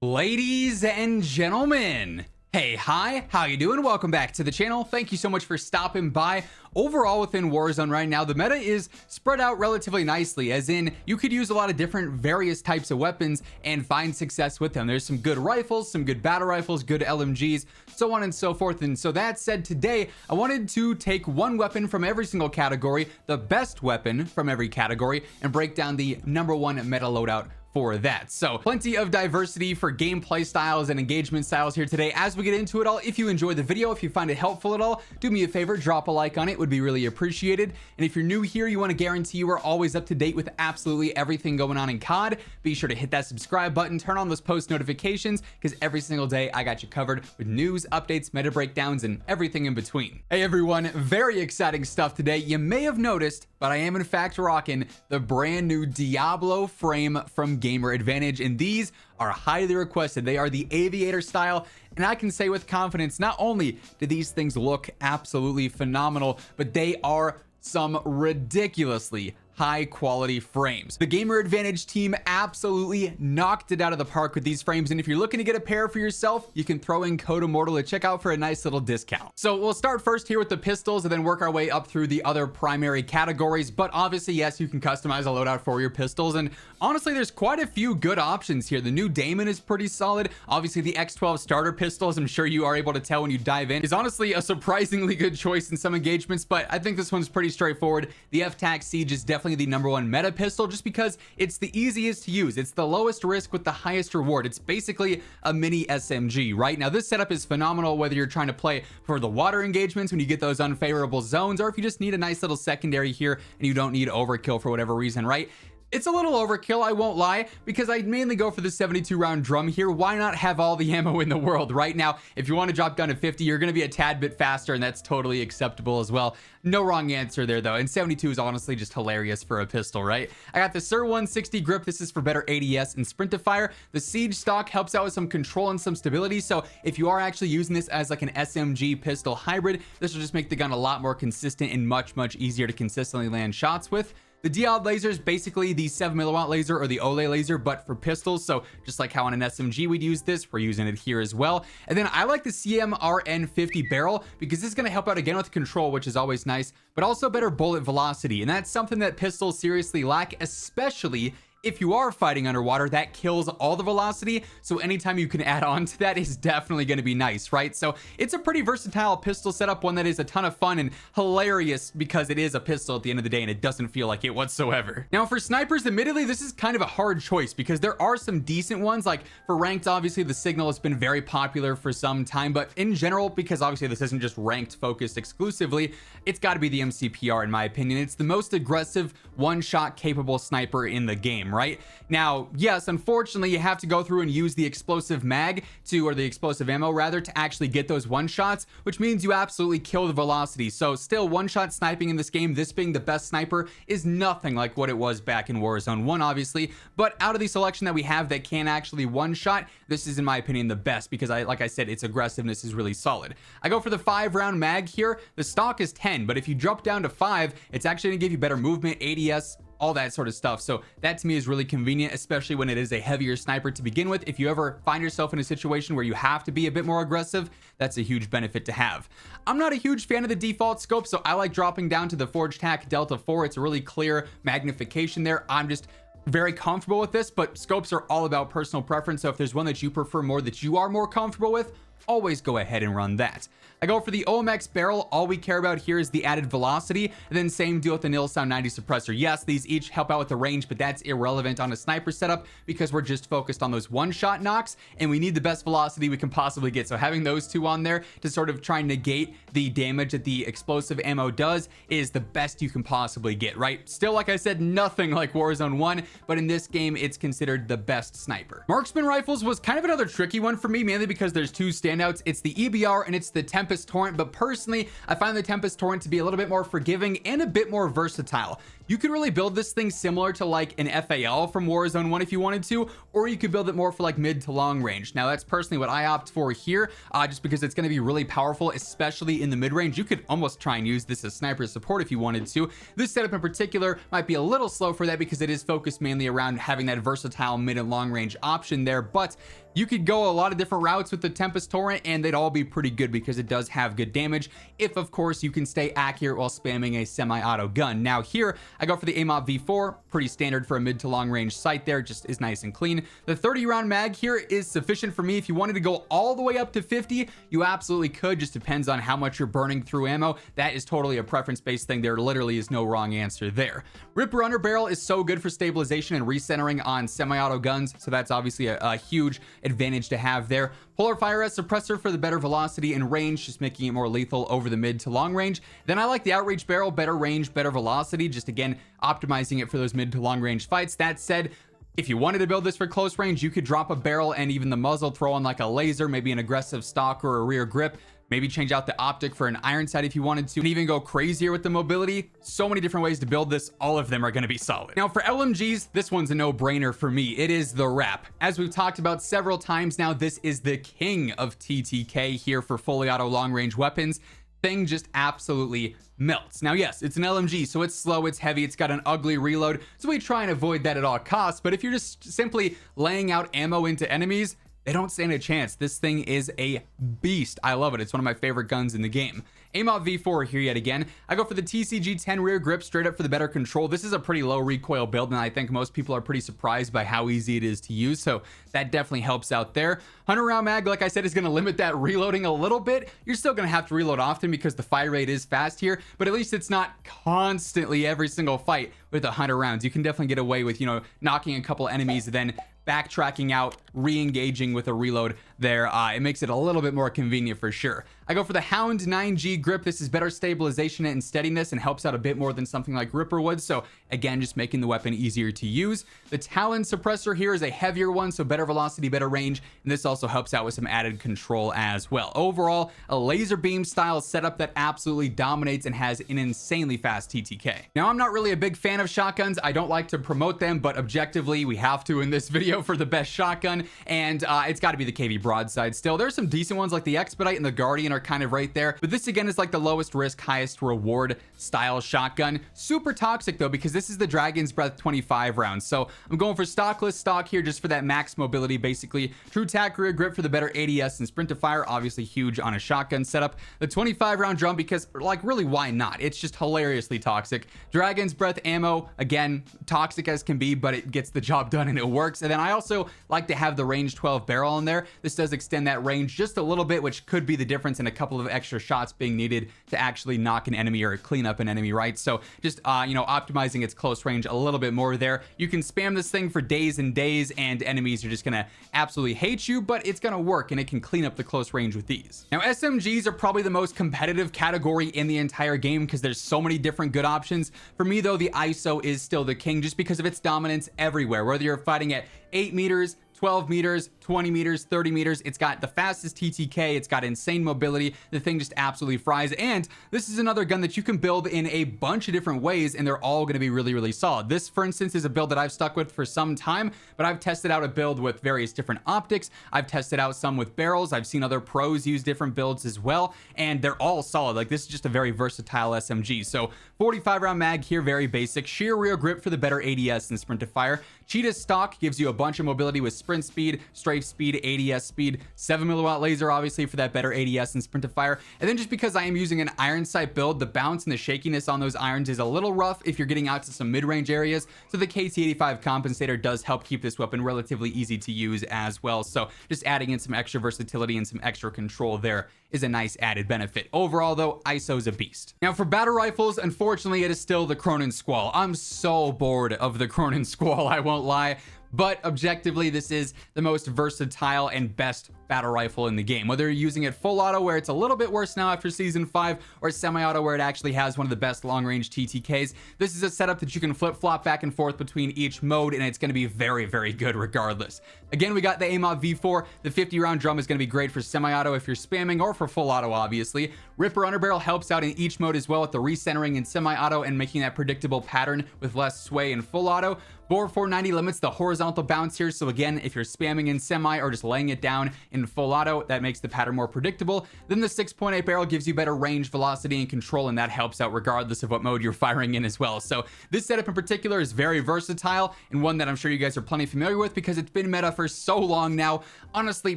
Ladies and gentlemen, hey, hi, how you doing? Welcome back to the channel. Thank you so much for stopping by. Overall, within Warzone right now, the meta is spread out relatively nicely, as in you could use a lot of different various types of weapons and find success with them. There's some good rifles, some good battle rifles, good LMGs, so on and so forth. And so that said, today I wanted to take one weapon from every single category, the best weapon from every category, and break down the #1 meta loadout for that. So plenty of diversity for gameplay styles and engagement styles here today. As we get into it all, if you enjoy the video, if you find it helpful at all, do me a favor, drop a like on it, would be really appreciated. And if you're new here, you want to guarantee you are always up to date with absolutely everything going on in COD, be sure to hit that subscribe button, turn on those post notifications, because every single day I got you covered with news, updates, meta breakdowns, and everything in between. Hey everyone, very exciting stuff today. You may have noticed, but I am in fact rocking the brand new Diablo frame from Gamer Advantage, and these are highly requested. They are the aviator style, and I can say with confidence, not only do these things look absolutely phenomenal, but they are some ridiculously high quality frames. The Gamer Advantage team absolutely knocked it out of the park with these frames, and if you're looking to get a pair for yourself, you can throw in code WhosImmortal at checkout for a nice little discount. So we'll start first here with the pistols and then work our way up through the other primary categories. But obviously, yes, you can customize a loadout for your pistols, and honestly, there's quite a few good options here. The new Damon is pretty solid. Obviously, the X12 starter pistols, I'm sure you are able to tell when you dive in, is honestly a surprisingly good choice in some engagements, but I think this one's pretty straightforward. The F-Tac Siege is definitely the #1 meta pistol, just because it's the easiest to use. It's the lowest risk with the highest reward. It's basically a mini SMG. Right now, this setup is phenomenal whether you're trying to play for the water engagements when you get those unfavorable zones, or if you just need a nice little secondary here and you don't need overkill for whatever reason, right? It's a little overkill, I won't lie, because I mainly go for the 72 round drum here. Why not have all the ammo in the world? Right now, if you want to drop down to 50, you're going to be a tad bit faster, and that's totally acceptable as well. No wrong answer there though, and 72 is honestly just hilarious for a pistol, right? I got the Sur 160 grip. This is for better ADS and sprint to fire. The Siege stock helps out with some control and some stability, so if you are actually using this as like an SMG pistol hybrid, this will just make the gun a lot more consistent and much easier to consistently land shots with. The Diode laser is basically the 7mm laser or the Olay laser, but for pistols. So just like how on an SMG we'd use this, we're using it here as well. And then I like the CMRN50 barrel because this is going to help out again with control, which is always nice, but also better bullet velocity. And that's something that pistols seriously lack, especially if you are fighting underwater. That kills all the velocity, so anytime you can add on to that is definitely going to be nice, right? So it's a pretty versatile pistol setup, one that is a ton of fun and hilarious because it is a pistol at the end of the day and it doesn't feel like it whatsoever. Now for snipers, admittedly, this is kind of a hard choice because there are some decent ones. Like for ranked, obviously the Signal has been very popular for some time, but in general, because obviously this isn't just ranked focused exclusively, it's got to be the MCPR in my opinion. It's the most aggressive one-shot capable sniper in the game, right? Now, yes, unfortunately, you have to go through and use the explosive mag or the explosive ammo rather, to actually get those one shots, which means you absolutely kill the velocity. So still, one shot sniping in this game, this being the best sniper, is nothing like what it was back in Warzone 1, obviously. But out of the selection that we have that can actually one shot, this is in my opinion the best because like I said, its aggressiveness is really solid. I go for the 5-round mag here. The stock is 10, but if you drop down to 5, it's actually gonna give you better movement, ADS, all that sort of stuff. So that to me is really convenient, especially when it is a heavier sniper to begin with. If you ever find yourself in a situation where you have to be a bit more aggressive, that's a huge benefit to have. I'm not a huge fan of the default scope, so I like dropping down to the Forged Tac Delta 4. It's a really clear magnification there. I'm just very comfortable with this, but scopes are all about personal preference. So if there's one that you prefer more, that you are more comfortable with, always go ahead and run that. I go for the OMX barrel. All we care about here is the added velocity, and then same deal with the Nil Sound 90 suppressor. Yes, these each help out with the range, but that's irrelevant on a sniper setup because we're just focused on those one-shot knocks, and we need the best velocity we can possibly get. So having those two on there to sort of try and negate the damage that the explosive ammo does is the best you can possibly get, right? Still, like I said, nothing like Warzone 1, but in this game, it's considered the best sniper. Marksman rifles was kind of another tricky one for me, mainly because there's two standouts. It's the EBR and it's the Tempest Torrent, but personally, I find the Tempest Torrent to be a little bit more forgiving and a bit more versatile. you could really build this thing similar to like an FAL from Warzone 1 if you wanted to, or you could build it more for like mid to long range. Now that's personally what I opt for here, just because it's going to be really powerful, especially in the mid range. You could almost try and use this as sniper support if you wanted to. This setup in particular might be a little slow for that because it is focused mainly around having that versatile mid and long range option there, but you could go a lot of different routes with the Tempest Torrent and they'd all be pretty good because it does have good damage, if of course you can stay accurate while spamming a semi-auto gun. Now here I go for the AMOP V4, pretty standard for a mid to long range sight there, just is nice and clean. The 30 round mag here is sufficient for me. If you wanted to go all the way up to 50, you absolutely could, just depends on how much you're burning through ammo. That is totally a preference based thing. There literally is no wrong answer there. Ripper Under Barrel is so good for stabilization and recentering on semi-auto guns, so that's obviously a huge advantage to have there. Polar Fire as suppressor for the better velocity and range, just making it more lethal over the mid to long range. Then I like the Outreach Barrel, better range, better velocity, just again optimizing it for those mid to long range fights. That said, if you wanted to build this for close range, you could drop a barrel and even the muzzle, throw on like a laser, maybe an aggressive stock or a rear grip, maybe change out the optic for an iron sight if you wanted to, and even go crazier with the mobility. So many different ways to build this. All of them are going to be solid. Now for LMGs, this one's a no-brainer for me. It is the Wrap. As we've talked about several times now, this is the king of TTK here for fully auto long-range weapons. Thing just absolutely melts. Now yes, it's an LMG, so it's slow, it's heavy, it's got an ugly reload, so we try and avoid that at all costs. But if you're just simply laying out ammo into enemies, they don't stand a chance. This thing is a beast. I love it. It's one of my favorite guns in the game. AMOP V4 here yet again. I go for the TCG-10 rear grip straight up for the better control. This is a pretty low recoil build, and I think most people are pretty surprised by how easy it is to use, so that definitely helps out there. 100 round mag, like I said, is going to limit that reloading a little bit. You're still going to have to reload often because the fire rate is fast here, but at least it's not constantly every single fight with 100 rounds. You can definitely get away with, you know, knocking a couple enemies, then backtracking out, re-engaging with a reload there. It makes it a little bit more convenient for sure. I go for the Hound 9G grip. This is better stabilization and steadiness and helps out a bit more than something like Ripper would. So again, just making the weapon easier to use. The Talon suppressor here is a heavier one, so better velocity, better range, and this also helps out with some added control as well. Overall, a laser beam style setup that absolutely dominates and has an insanely fast TTK. Now, I'm not really a big fan of shotguns. I don't like to promote them, but objectively, we have to in this video for the best shotgun, and it's got to be the KV Broadside still. There's some decent ones like the Expedite and the Guardian are kind of right there, but this again is like the lowest risk, highest reward style shotgun. Super toxic though, because this is the Dragon's Breath 25 rounds. So I'm going for stockless stock here just for that max mobility, basically. True tack rear grip for the better ADS and sprint to fire, obviously huge on a shotgun setup. The 25 round drum, because like really why not? It's just hilariously toxic. Dragon's Breath ammo, again, toxic as can be, but it gets the job done and it works. And then I also like to have the range 12 barrel in there. This does extend that range just a little bit, which could be the difference in a couple of extra shots being needed to actually knock an enemy or clean up an enemy, right? So just you know, optimizing its close range a little bit more there. You can spam this thing for days and days and enemies are just gonna absolutely hate you, but it's gonna work and it can clean up the close range with these. Now SMGs are probably the most competitive category in the entire game because there's so many different good options. For me though, the ISO is still the king just because of its dominance everywhere, whether you're fighting at 8 meters, 12 meters, 20 meters, 30 meters. It's got the fastest TTK. It's got insane mobility. The thing just absolutely fries. And this is another gun that you can build in a bunch of different ways, and they're all going to be really, really solid. This, for instance, is a build that I've stuck with for some time, but I've tested out a build with various different optics. I've tested out some with barrels. I've seen other pros use different builds as well, and they're all solid. Like, this is just a very versatile SMG. So 45 round mag here, very basic. Sheer rear grip for the better ADS and sprint to fire. Cheetah stock gives you a bunch of mobility with sprint speed, strafe speed, ADS speed, 7 milliwatt laser obviously for that better ADS and sprint to fire. And then just because I am using an iron sight build, the bounce and the shakiness on those irons is a little rough if you're getting out to some mid-range areas. So the KT85 compensator does help keep this weapon relatively easy to use as well. So just adding in some extra versatility and some extra control there is a nice added benefit. Overall though, ISO's a beast. Now for battle rifles, unfortunately it is still the Cronin Squall. I'm so bored of the Cronin Squall, I won't lie. but objectively, this is the most versatile and best battle rifle in the game. Whether you're using it full auto, where it's a little bit worse now after season 5, or semi-auto, where it actually has one of the best long-range TTKs, this is a setup that you can flip-flop back and forth between each mode, and it's going to be very, very good regardless. Again, we got the AMOV V4. The 50-round drum is going to be great for semi-auto if you're spamming, or for full auto, obviously. Ripper underbarrel helps out in each mode as well, with the recentering in semi-auto and making that predictable pattern with less sway in full auto. Bore 490 limits the horizontal bounce here, so again, if you're spamming in semi or just laying it down in full auto, that makes the pattern more predictable. Then the 6.8 barrel gives you better range, velocity, and control, and that helps out regardless of what mode you're firing in as well. So this setup in particular is very versatile, and one that I'm sure you guys are plenty familiar with because it's been meta for so long now. Honestly,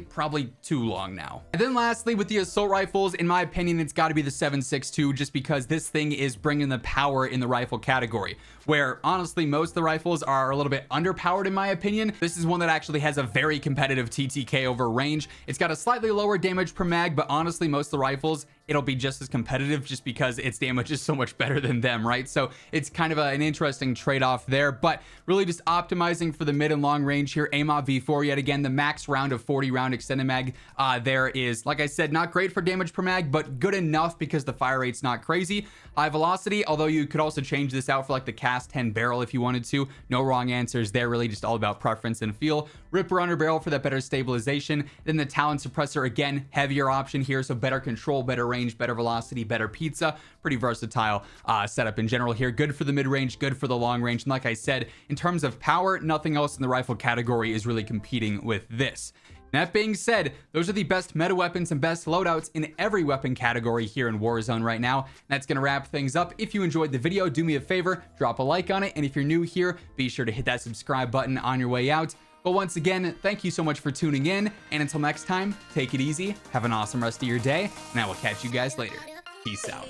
probably too long now. And then lastly, with the assault rifles, in my opinion, it's got to be the 7.62, just because this thing is bringing the power in the rifle category, where honestly most of the rifles are a little bit underpowered in my opinion. This is one that actually has a very competitive TTK over range. It's got a slightly lower damage per mag, but honestly most of the rifles, it'll be just as competitive just because its damage is so much better than them, right? So it's kind of an interesting trade-off there, but really just optimizing for the mid and long range here. AMOV V4, yet again, the max round of 40 round extended mag there is, like I said, not great for damage per mag, but good enough because the fire rate's not crazy. High velocity, although you could also change this out for like the cast 10 barrel if you wanted to. No wrong answers there, really just all about preference and feel. Ripper under barrel for that better stabilization. Then the Talon suppressor, again, heavier option here, so better control, better range, better velocity, better pizza. Pretty versatile setup in general here. Good for the mid-range, good for the long range. And like I said, in terms of power, nothing else in the rifle category is really competing with this. That being said, those are the best meta weapons and best loadouts in every weapon category here in Warzone right now. That's going to wrap things up. If you enjoyed the video, do me a favor, drop a like on it. And if you're new here, be sure to hit that subscribe button on your way out. But once again, thank you so much for tuning in. And until next time, take it easy, have an awesome rest of your day, and I will catch you guys later. Peace out.